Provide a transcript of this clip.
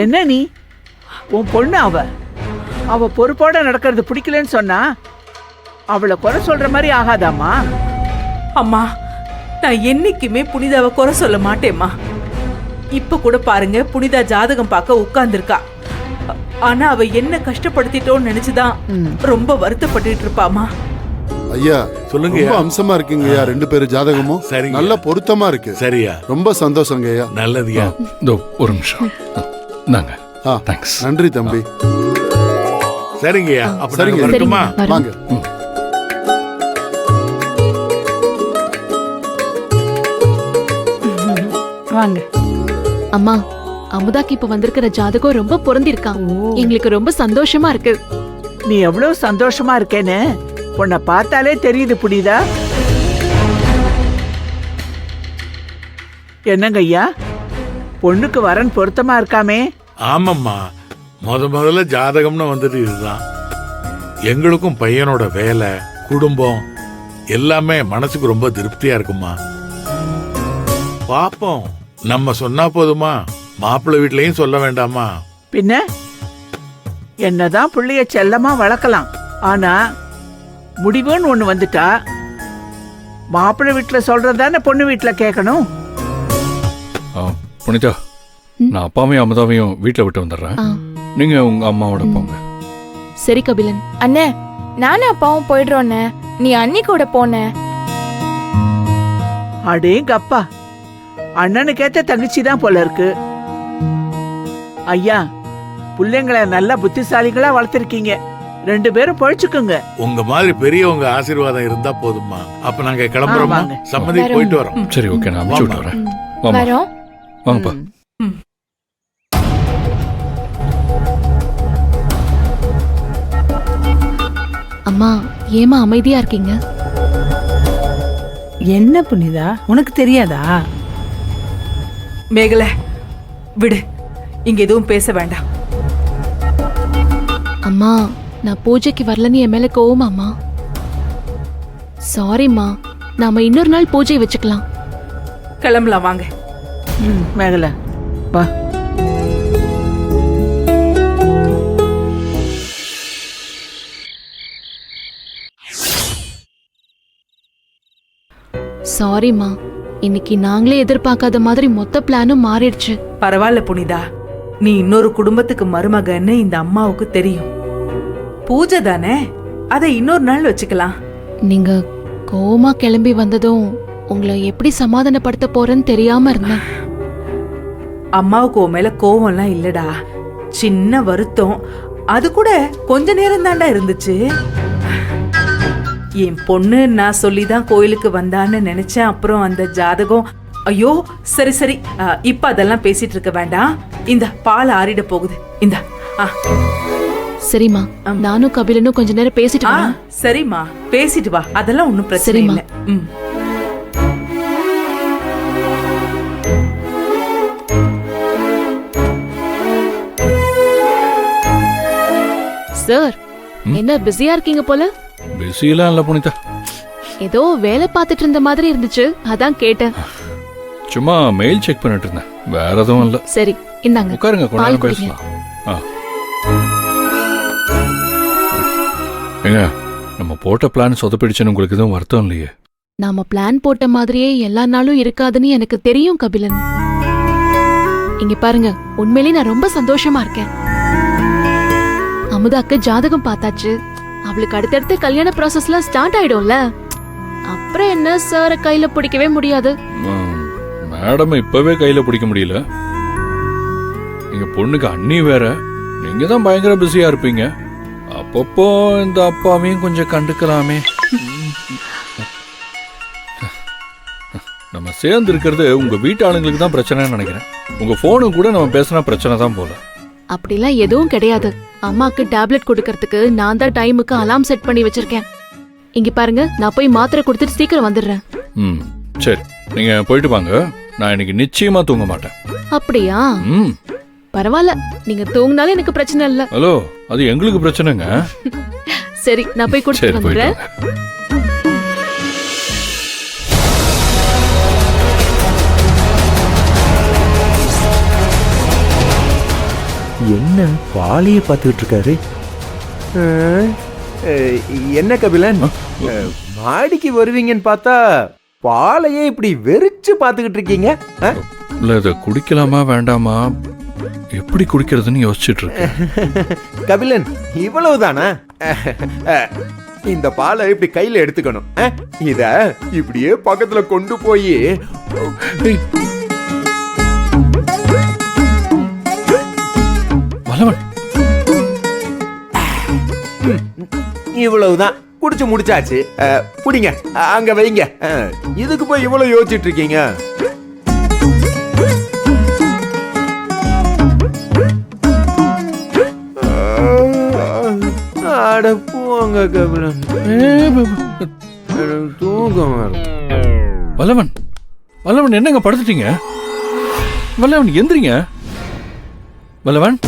என்ன நீ உன் பொண்ணு அவ பொறுப்போட நடக்கிறது பிடிக்கலன்னு சொன்னா அவளை குறை சொல்ற மாதிரி ஆகாதாம்மா. அம்மா, நான் என்னைக்குமே புனிதாவை குறை சொல்ல மாட்டேம்மா. இப்ப கூட பாருங்க, புனிதா ஜாதகம் பார்க்க உட்கார்ந்துருக்கா. ஆனா அவ என்ன கஷ்டப்படுத்திட்டோன்னு நினைச்சுதான் ரொம்ப வருத்தப்பட்டு இருப்பாமா. ஐயா சொல்லுங்க. ரொம்ப அம்சமா இருக்குங்க ஐயா, 2 பேரும் ஜாதகமும் சரிங்க. நல்ல பொருத்தமா இருக்கு. சரியா, ரொம்ப சந்தோஷங்க ஐயா. நல்லதுயா. இதோ ஒரு நிமிஷம். நாங்க தேங்க்ஸ். நன்றி தம்பி. சரிங்கய்யா. அப்ப சரிங்க. நாங்க வரட்டுமா? வாங்க. வாங்க. அம்மா, அமுதாக்கு இப்ப வந்திருக்கிற ஜாதகம் ரொம்ப பொருந்திருக்கான். எங்களுக்கு ரொம்ப சந்தோஷமா இருக்கு. நீ எவ்வளவு சந்தோஷமா இருக்கேன்னு உன்னை பார்த்தாலே தெரியுது புனிதா. என்னங்க ஐயா, பொண்ணுக்கு வரன் பொருத்தமா இருக்காமே? ஆமாம்மா, முதல்ல ஜாதகம்னு வந்துட்டு இதுதான். எங்களுக்கும் பையனோட வேலை, குடும்பம் எல்லாமே மனசுக்கு ரொம்ப திருப்தியா இருக்குமா. பாப்போம், நம்ம சொன்னா போதுமா? மாப்பிள்ளை வீட்லயும் சொல்ல வேண்டாமா? பின்ன என்னதான் பிள்ளைய செல்லமா வளர்க்கலாம், ஆனா முடிவுன்னு ஒண்ணு வந்துட்டா மாப்பிள்ளை வீட்டுல சொல்றதானே பொண்ணு வீட்டுல கேட்கணும். புனிதா, நான் அப்பாவையும் அமுதாவையும் வீட்டுல விட்டு வந்துடுறேன். நீங்க உங்க அம்மாவோட போங்க. சரி கபிலன். அண்ணே, நானும் அப்பாவும் போயிடுறோண்ணே. நீ அண்ணி கூட போன. அடேங்கப்பா, அண்ணனுக்கேத்த தங்கச்சி தான் போல இருக்கு. ஐயா, பிள்ளைங்களை நல்ல புத்திசாலிகளா வளர்த்திருக்கீங்க. 2 பேரும் பழிச்சுக்குங்க. உங்க மாதிரி பெரியவங்க ஆசீர்வாதம் இருந்தா போதுமா. அப்ப நாங்க கிளம்புறோமா? வாங்க. சம்மதி போயிட்டு வரோம். சரி, ஓகே, நான் அனுப்பிச்சு விட்டு வரேன். வரோம். வாங்கப்பா. அம்மா, ஏமா அமைதியா இருக்கீங்க? என்ன புனிதா, உனக்கு தெரியாதா? மேகலை, விடு, இங்க எதுவும் பேச வேண்டாம். அம்மா, நான் பூஜைக்கு வரலன்னு என் மேல கோவமாம்மா? சாரிம்மா, நாம இன்னொரு நாள் பூஜை வச்சுக்கலாம். கிளம்பலாம் வாங்க. மேகலை வா. சாரிம்மா, இன்னைக்கு நாங்களே எதிர்பார்க்காத மாதிரி மொத்த பிளானும் மாறிடுச்சு. பரவாயில்ல புனிதா, நீ இன்னொரு குடும்பத்துக்கு மருமகன்னு இந்த அம்மாவுக்கு தெரியும். பூஜை தானே, அதை இன்னொரு நாள் வச்சுக்கலாம். நீங்க கோவமா கிளம்பி வந்ததும் உங்களை எப்படி சமாதானப்படுத்த போறேன்னு தெரியாம இருந்தேன். அம்மாவுக்கு உன் மேல கோவம்லாம் இல்லடா, சின்ன வருத்தம். அது கூட கொஞ்ச நேரம் தாண்டா இருந்துச்சு. என் பொண்ணு நான் சொல்லிதான் கோயிலுக்கு வந்தான்னு நினைச்சேன். அப்புறம் அந்த ஜாதகம். ஐயோ, சரி சரி, இப்ப அதெல்லாம் பேசிட்டு இருக்க வேண்டாம். இந்த பால் ஆறிட போகுது. இந்த சரிம்மா, நானும் கபிலனும் கொஞ்ச நேரம் பேசிட்டு வரேன். சரிம்மா, பேசிட்டு வா, அதெல்லாம் ஒண்ணும் பிரச்சனை இல்ல. சார், என்ன பிஸியா இருக்கீங்க போல? பிஸியெல்லாம் இல்ல புனிதா, ஏதோ வேலை பார்த்துட்டு இருந்த மாதிரி இருந்துச்சு, அதான் கேட்டேன். சும்மா மெயில் செக் பண்ணிட்டு இருந்தேன், வேற எதுவும் இல்ல. சரி, இந்தாங்க, உட்காருங்க, கொஞ்ச பால் நேரம் குடிங்க. பேசலாம். ஏங்க, நம்ம போட்ட பிளான் சொதப்பிடுச்சுன்னு உங்களுக்கு எதுவும் வருத்தம் இல்லையே? நாம பிளான் போட்ட மாதிரியே எல்லா நாளும் இருக்காதுன்னு எனக்கு தெரியும் கபிலன். இங்க பாருங்க, உண்மையிலேயே நான் ரொம்ப சந்தோஷமா இருக்கேன். அமுதாக்கு ஜாதகம் பார்த்தாச்சு. அவளுக்கு அடுத்தடுத்து கல்யாண ப்ராசஸ்லாம் ஸ்டார்ட் ஆயிடும்ல. அப்புறம் என்ன, சார கையில பிடிக்கவே முடியாது. மேடம் இப்பவே கையில பிடிக்க முடியல. நீங்க பொண்ணுக்கு அண்ணி வேற, நீங்க தான் பயங்கர பிஸியா இருப்பீங்க. அப்பப்போ இந்த அப்பாவையும் கொஞ்சம் கண்டுக்கலாமே. நம்ம சேர்ந்து இருக்கிறது உங்க வீட்டு ஆளுங்களுக்கு தான் பிரச்சனைன்னு நினைக்கிறேன். உங்க போனும் கூட நம்ம பேசினா பிரச்சனை தான் போல. அப்படிலாம் எதுவும் கிடையாது. அம்மாக்கு டேப்லெட் கொடுக்கறதுக்கு நான் தான் டைமுக்கு அலாம் செட் பண்ணி வச்சிருக்கேன். இங்க பாருங்க, நான் போய் மாத்திரை கொடுத்துட்டு சீக்கிரம் வந்துடுறேன். சரி, நீங்க போயிட்டு வாங்க. நான் இன்னைக்கு நிச்சயமா தூங்க மாட்டேன். அப்படியா? பரவாயில்ல, நீங்க தூங்கினாலும் எனக்கு பிரச்சனை இல்ல. ஹலோ, அது எங்களுக்கு பிரச்சனைங்க. சரி, நான் போய் கொடுத்துட்டு வந்துடுறேன். என்ன பாலையே பார்த்துக்கிட்டு இருக்காரு? என்ன கபிலன், மாடிக்கு வருவீங்கன்னு பார்த்தா பாலையே இப்படி வெறிச்சு பார்த்துக்கிட்டு இருக்கீங்க. இல்ல இதை குடிக்கலாமா வேண்டாமா, எப்படி குடிக்கிறதுன்னு யோசிச்சுட்டு இருக்கேன். கபிலன், இவ்வளவுதானா? இந்த பாலை இப்படி கையில எடுத்துக்கணும். இத இப்படியே பக்கத்துல கொண்டு போய் வல்லவன், இவ்வளவுதான், குடிச்சு முடிச்சாச்சு. புடிங்க, அங்க வைங்க. இதுக்கு போய் இவ்வளவு யோசிச்சுட்டு இருக்கீங்க? அட போங்க கபிலன், தூக்கம் வரும். வல்லவன், வல்லவன் என்னங்க படுத்துட்டீங்க? வல்லவன் எந்திரிங்க. வல்லவன்.